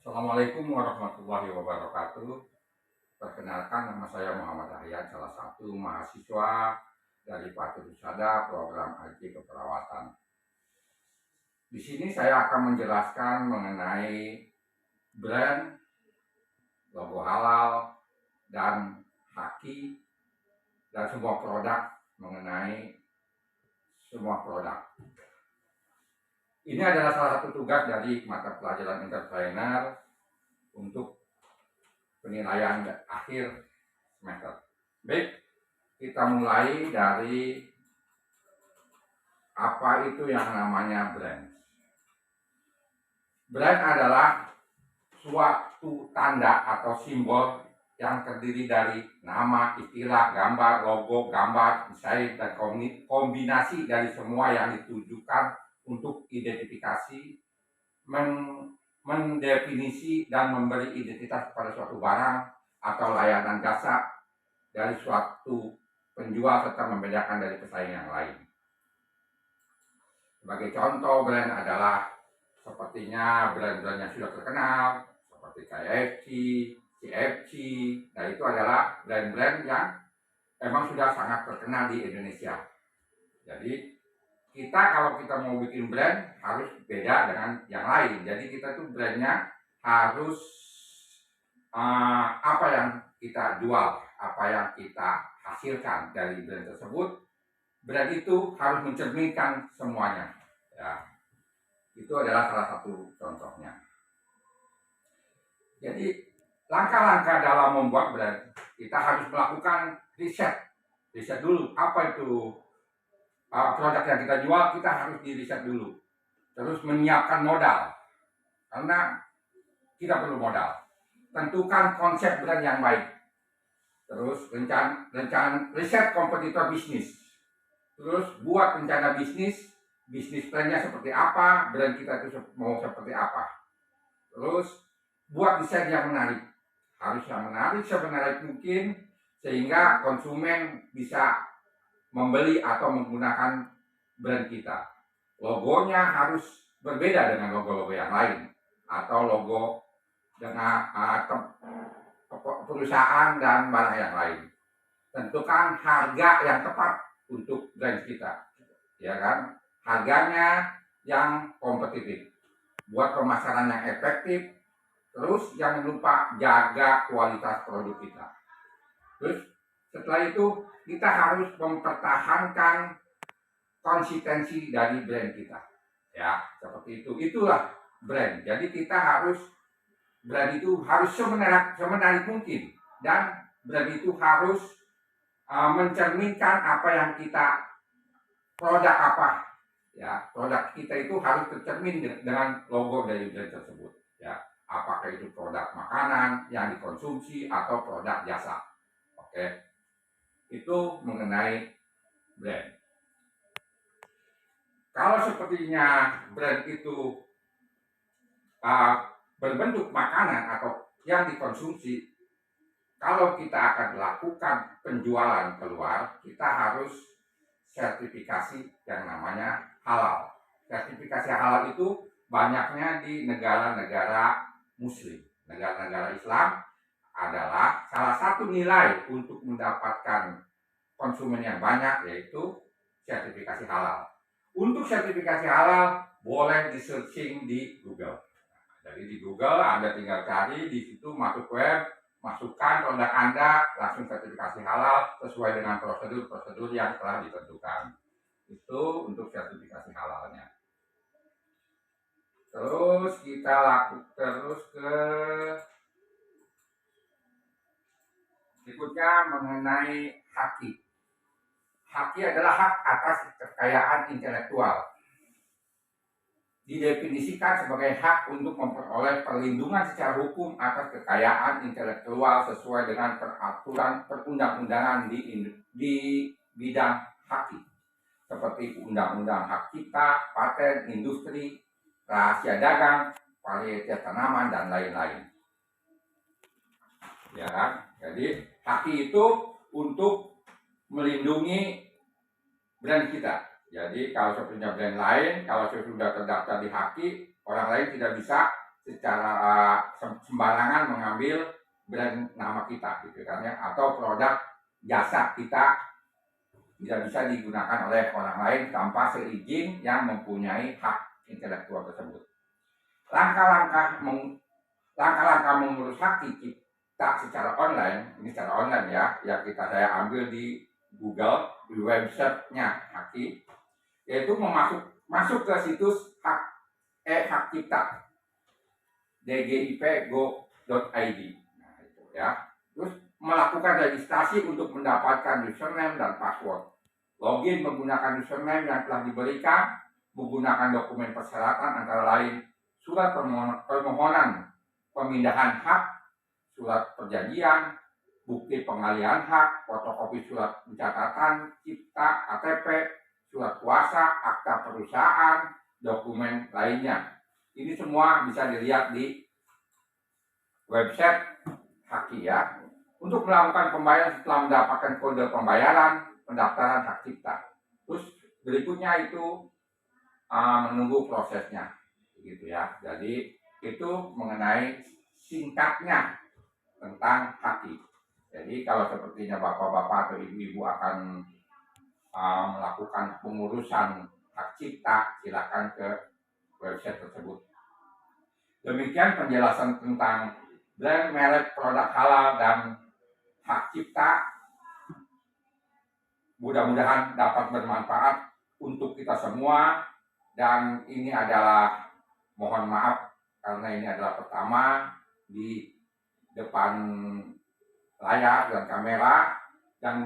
Assalamualaikum warahmatullahi wabarakatuh. Perkenalkan, nama saya Muhammad Ahyan, salah satu mahasiswa dari Fathul Husada program IT Keperawatan. Di sini saya akan menjelaskan mengenai brand, logo halal, dan haki, dan semua produk mengenai semua produk. Ini adalah salah satu tugas dari mata pelajaran entrepreneur untuk penilaian akhir semester. Baik, kita mulai dari apa itu yang namanya brand. Brand adalah suatu tanda atau simbol yang terdiri dari nama, istilah, gambar, logo, gambar, desain, dan kombinasi dari semua yang ditujukan untuk identifikasi, mendefinisi dan memberi identitas pada suatu barang atau layanan jasa dari suatu penjual serta membedakan dari pesaing yang lain. Sebagai contoh, brand adalah sepertinya brand-brand yang sudah terkenal seperti KFC, CFC. Nah, itu adalah brand-brand yang memang sudah sangat terkenal di Indonesia. Jadi kita kalau kita mau bikin brand harus beda dengan yang lain. Jadi kita tuh brandnya harus apa yang kita jual, apa yang kita hasilkan dari brand tersebut. Brand itu harus mencerminkan semuanya. Ya, itu adalah salah satu contohnya. Jadi langkah-langkah dalam membuat brand, kita harus melakukan riset dulu. Apa itu produk yang kita jual, kita harus di riset dulu. Terus menyiapkan modal, karena kita perlu modal. Tentukan konsep brand yang baik. Terus rencana riset kompetitor bisnis. Terus buat rencana bisnis plan-nya seperti apa, brand kita itu mau seperti apa. Terus buat desain yang menarik. Harus yang menarik semenarik mungkin sehingga konsumen bisa membeli atau menggunakan brand kita. Logonya harus berbeda dengan logo-logo yang lain atau logo dengan perusahaan dan barang yang lain. Tentukan harga yang tepat untuk brand kita, ya kan? Harganya yang kompetitif, buat pemasaran yang efektif. Terus jangan lupa jaga kualitas produk kita. Terus setelah itu kita harus mempertahankan konsistensi dari brand kita. Ya, seperti itu. Itulah brand. Jadi brand itu harus semenarik mungkin, dan brand itu harus mencerminkan apa yang kita produk apa. Ya, produk kita itu harus tercermin dengan logo dari brand tersebut. Ya, apakah itu produk makanan yang dikonsumsi atau produk jasa. Oke. Itu mengenai brand. Kalau sepertinya brand itu berbentuk makanan atau yang dikonsumsi, kalau kita akan melakukan penjualan keluar, kita harus sertifikasi yang namanya halal. Sertifikasi halal itu banyaknya di negara-negara muslim. Negara-negara Islam adalah salah satu nilai untuk mendapatkan konsumen yang banyak, yaitu sertifikasi halal. Untuk sertifikasi halal boleh di searching di Google. Jadi di Google Anda tinggal cari, di situ masuk web, masukkan produk Anda, langsung sertifikasi halal sesuai dengan prosedur-prosedur yang telah ditentukan. Itu untuk sertifikasi halalnya. Terus kita lakukan ke berikutnya mengenai haki. Haki adalah hak atas kekayaan intelektual. Didefinisikan sebagai hak untuk memperoleh perlindungan secara hukum atas kekayaan intelektual sesuai dengan peraturan perundang-undangan di bidang haki, seperti Undang-Undang Hak Cipta, Paten, Industri, Rahasia Dagang, Varietas Tanaman, dan lain-lain. Ya kan? Jadi haki itu untuk melindungi brand kita. Jadi kalau saya punya brand lain, kalau saya sudah terdaftar di haki, orang lain tidak bisa secara sembarangan mengambil brand nama kita gitu kan ya, atau produk jasa kita tidak bisa digunakan oleh orang lain tanpa seizin yang mempunyai hak intelektual tersebut. Langkah-langkah mengurus hak cipta secara online, ini secara online ya, yang saya ambil di Google, di website-nya Haki, yaitu masuk ke situs hak cipta dgip.go.id. Nah, itu ya. Terus melakukan registrasi untuk mendapatkan username dan password. Login menggunakan username yang telah diberikan, menggunakan dokumen persyaratan antara lain surat permohonan pemindahan hak, surat perjanjian, bukti pengalihan hak, fotokopi surat pencatatan cipta KTP, surat kuasa, akta perusahaan, dokumen lainnya. Ini semua bisa dilihat di website Haki ya. Untuk melakukan pembayaran setelah mendapatkan kode pembayaran, pendaftaran hak cipta. Terus berikutnya itu menunggu prosesnya, gitu ya. Jadi itu mengenai singkatnya tentang Haki. Jadi kalau sepertinya bapak-bapak atau ibu-ibu akan melakukan pengurusan hak cipta, silakan ke website tersebut. Demikian penjelasan tentang brand, merek, produk halal, dan hak cipta. Mudah-mudahan dapat bermanfaat untuk kita semua. Dan ini adalah, mohon maaf karena ini adalah pertama di depan layar dan kamera, dan